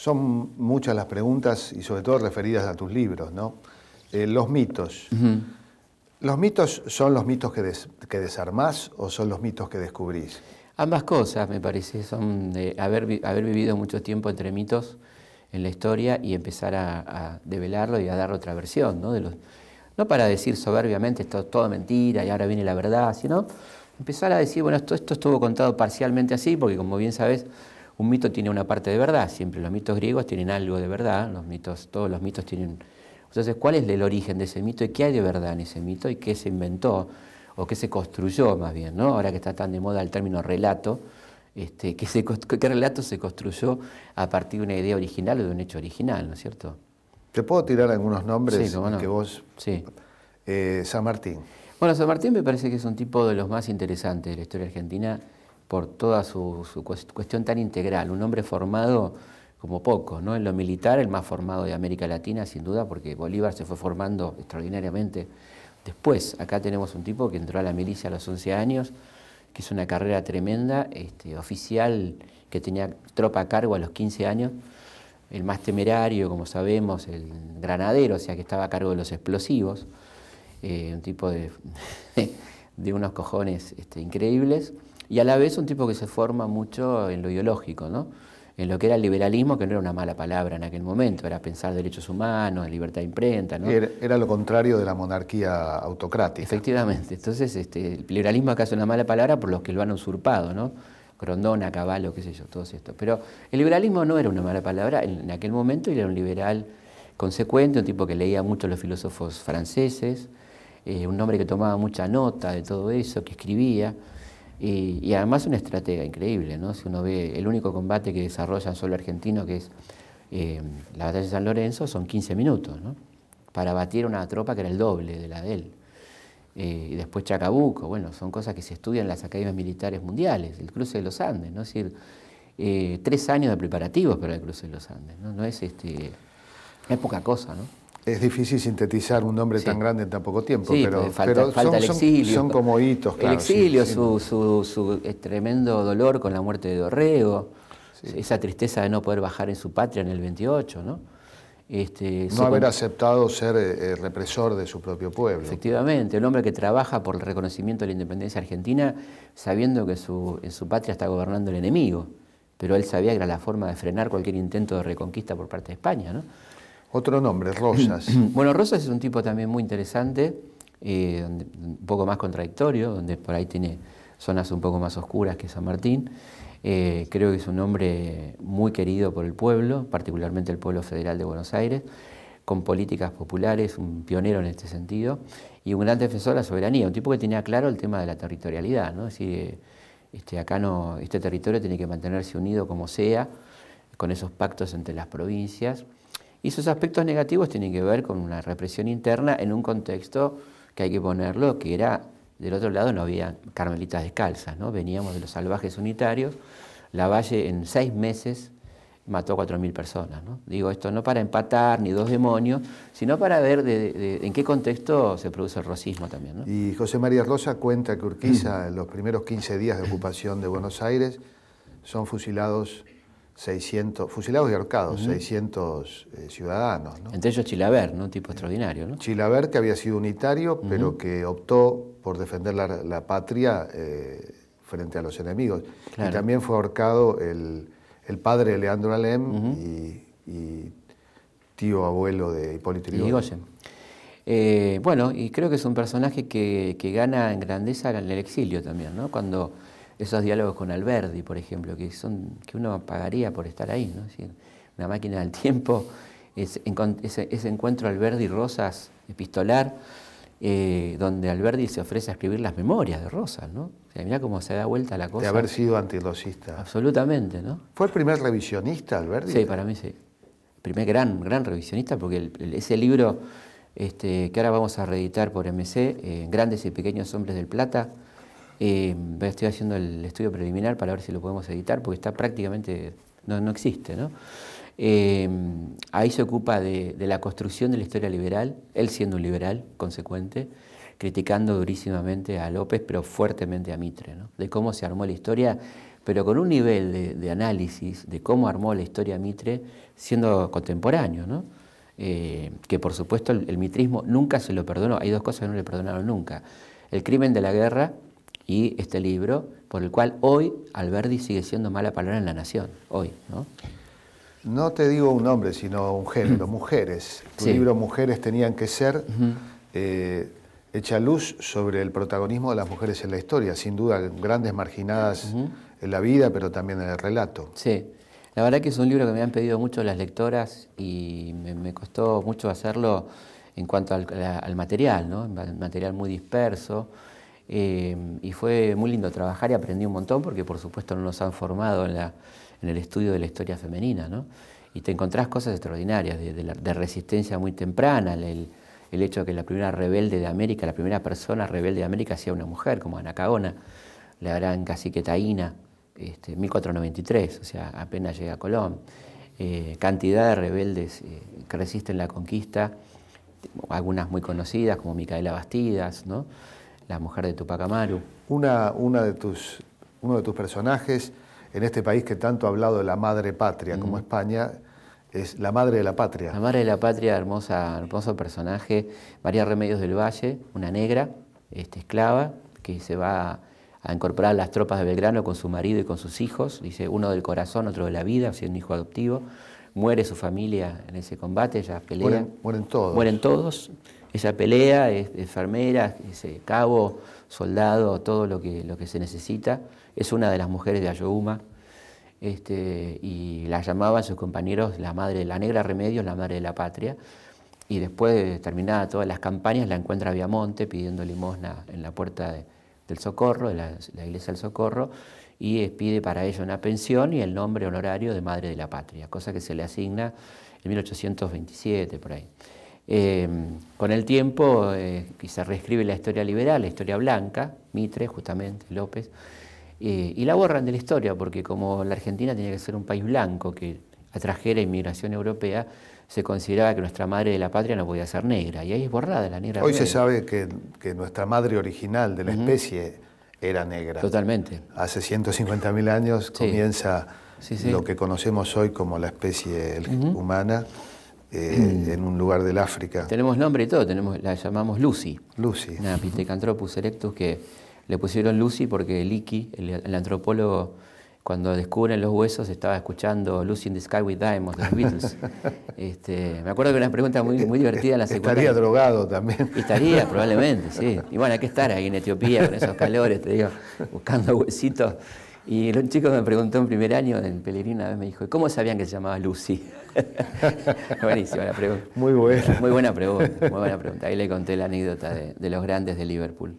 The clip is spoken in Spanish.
Son muchas las preguntas y sobre todo referidas a tus libros, ¿no? Los mitos. ¿Los mitos son los mitos que desarmás o son los mitos que descubrís? Ambas cosas, me parece, son de haber vivido mucho tiempo entre mitos en la historia y empezar a develarlo y a dar otra versión, ¿no? No para decir soberbiamente esto es todo mentira y ahora viene la verdad, sino empezar a decir, bueno, esto estuvo contado parcialmente así, porque como bien sabes, un mito tiene una parte de verdad, siempre los mitos griegos tienen algo de verdad, todos los mitos tienen... Entonces, ¿cuál es el origen de ese mito y qué hay de verdad en ese mito y qué se inventó o qué se construyó más bien, ¿no? Ahora que está tan de moda el término relato, ¿qué relato se construyó a partir de una idea original o de un hecho original, ¿no es cierto? ¿Te puedo tirar algunos nombres Sí, cómo no. que vos... Sí. San Martín. Bueno, San Martín me parece que es un tipo de los más interesantes de la historia argentina por toda su cuestión tan integral, un hombre formado como pocos, ¿no? En lo militar, el más formado de América Latina, sin duda, porque Bolívar se fue formando extraordinariamente después. Acá tenemos un tipo que entró a la milicia a los 11 años, que hizo una carrera tremenda, oficial que tenía tropa a cargo a los 15 años, el más temerario, como sabemos, el granadero, o sea, que estaba a cargo de los explosivos, un tipo de unos cojones increíbles, y a la vez un tipo que se forma mucho en lo ideológico, ¿no? En lo que era el liberalismo, que no era una mala palabra en aquel momento, era pensar derechos humanos, libertad de imprenta, ¿no? Era lo contrario de la monarquía autocrática. Efectivamente, entonces el liberalismo acá es una mala palabra por los que lo han usurpado, ¿no? Grondona, Cavallo, qué sé yo, todo esto. Pero el liberalismo no era una mala palabra en aquel momento, y era un liberal consecuente, un tipo que leía mucho a los filósofos franceses, un hombre que tomaba mucha nota de todo eso, que escribía, y además un estratega increíble, ¿no? Si uno ve el único combate que desarrolla solo argentino, que es la batalla de San Lorenzo, son 15 minutos, ¿no? Para batir una tropa que era el doble de la de él. Y después Chacabuco, bueno, son cosas que se estudian en las academias militares mundiales, el cruce de los Andes, ¿no? Es decir, 3 años de preparativos para el cruce de los Andes, ¿no? No es poca cosa, ¿no? Es difícil sintetizar un nombre tan grande en tan poco tiempo, sí, pero falta el exilio. Son como hitos, claro. El exilio, sí, su tremendo dolor con la muerte de Dorrego, esa tristeza de no poder bajar en su patria en el 28, ¿no? No haber aceptado ser represor de su propio pueblo. Efectivamente, un hombre que trabaja por el reconocimiento de la independencia argentina sabiendo que en su patria está gobernando el enemigo, pero él sabía que era la forma de frenar cualquier intento de reconquista por parte de España, ¿no? Otro nombre, Rosas. Bueno, Rosas es un tipo también muy interesante, un poco más contradictorio, donde por ahí tiene zonas un poco más oscuras que San Martín. Creo que es un hombre muy querido por el pueblo, particularmente el pueblo federal de Buenos Aires, con políticas populares, un pionero en este sentido, y un gran defensor de la soberanía, un tipo que tenía claro el tema de la territorialidad, ¿no? Es decir, este territorio tiene que mantenerse unido como sea, con esos pactos entre las provincias, y sus aspectos negativos tienen que ver con una represión interna en un contexto que hay que ponerlo, que era, del otro lado no había carmelitas descalzas, ¿no? Veníamos de los salvajes unitarios, Lavalle en 6 meses mató a 4.000 personas, ¿no? Digo esto no para empatar ni dos demonios, sino para ver en qué contexto se produce el rosismo también, ¿no? Y José María Rosa cuenta que Urquiza, en los primeros 15 días de ocupación de Buenos Aires, son fusilados y ahorcados, 600 ciudadanos, ¿no? Entre ellos Chilavert, ¿no? Un tipo extraordinario, ¿no? Chilavert, que había sido unitario, pero que optó por defender la patria frente a los enemigos. Claro. Y también fue ahorcado el padre de Leandro Alem y tío abuelo de Hipólito Yrigoyen. Bueno, y creo que es un personaje que gana en grandeza en el exilio también, ¿no? Cuando esos diálogos con Alberdi, por ejemplo, que uno pagaría por estar ahí, ¿no? Es decir, una máquina del tiempo, ese encuentro Alberdi-Rosas epistolar, donde Alberdi se ofrece a escribir las memorias de Rosas, ¿no? O sea, mirá cómo se da vuelta la cosa. De haber sido antirrosista. Absolutamente, ¿no? ¿Fue el primer revisionista, Alberdi? Sí, para mí sí. El primer gran revisionista, porque ese libro que ahora vamos a reeditar por MC, Grandes y Pequeños Hombres del Plata, estoy haciendo el estudio preliminar para ver si lo podemos editar, porque está prácticamente, no existe, ¿no? Ahí se ocupa de la construcción de la historia liberal, él siendo un liberal consecuente, criticando durísimamente a López, pero fuertemente a Mitre, ¿no? De cómo se armó la historia pero con un nivel de análisis de cómo armó la historia Mitre siendo contemporáneo, ¿no? Que por supuesto el mitrismo nunca se lo perdonó. Hay dos cosas que no le perdonaron nunca: el crimen de la guerra y este libro, por el cual hoy Alberdi sigue siendo mala palabra en La Nación, hoy, ¿no? No te digo un nombre, sino un género, mujeres. Tu libro Mujeres tenían que ser, echa luz sobre el protagonismo de las mujeres en la historia, sin duda grandes marginadas en la vida, pero también en el relato. Sí, la verdad que es un libro que me han pedido mucho las lectoras y me costó mucho hacerlo en cuanto al material, ¿no? Material muy disperso, y fue muy lindo trabajar y aprendí un montón porque por supuesto no nos han formado en el estudio de la historia femenina, ¿no? Y te encontrás cosas extraordinarias de resistencia muy temprana, el hecho de que la primera rebelde de América, la primera persona rebelde de América sea una mujer, como Anacaona, la gran cacique taína, 1493, o sea, apenas llega a Colón. Cantidad de rebeldes que resisten la conquista, algunas muy conocidas, como Micaela Bastidas, ¿no? La mujer de Tupac Amaru. Uno de tus personajes en este país que tanto ha hablado de la madre patria como España, es la madre de la patria. La madre de la patria, hermoso personaje, María Remedios del Valle, una negra, esclava, que se va a incorporar a las tropas de Belgrano con su marido y con sus hijos, dice, uno del corazón, otro de la vida, siendo un hijo adoptivo. Muere su familia en ese combate, ella pelea. Mueren todos. Mueren todos. Ella pelea, es enfermera, es cabo, soldado, todo lo que se necesita. Es una de las mujeres de Ayohuma, y la llamaban sus compañeros la negra Remedios, la madre de la patria. Y después de terminadas todas las campañas, la encuentra Viamonte pidiendo limosna en la puerta del Socorro, de la iglesia del Socorro, y pide para ella una pensión y el nombre honorario de Madre de la Patria, cosa que se le asigna en 1827, por ahí. Con el tiempo se reescribe la historia liberal, la historia blanca, Mitre, justamente, López, y la borran de la historia, porque como la Argentina tenía que ser un país blanco que atrajera inmigración europea, se consideraba que nuestra madre de la patria no podía ser negra, y ahí es borrada la negra. Hoy se sabe que nuestra madre original de la especie era negra. Totalmente. Hace 150.000 años comienza lo que conocemos hoy como la especie humana en un lugar del África. Tenemos nombre y todo, la llamamos Lucy. Lucy. Una Pithecanthropus erectus que le pusieron Lucy porque Leakey, el antropólogo, cuando descubren los huesos, estaba escuchando Lucy in the Sky with Diamonds de los Beatles. Me acuerdo que era una pregunta muy divertida en la secundaria. Estaría drogado también. Estaría, probablemente, sí. Y bueno, hay que estar ahí en Etiopía con esos calores, te digo, buscando huesitos. Y un chico me preguntó en primer año, en Pellegrini, una vez me dijo, ¿cómo sabían que se llamaba Lucy? Buenísima la pregunta. Muy buena. Muy buena pregunta, muy buena pregunta. Ahí le conté la anécdota de los grandes de Liverpool.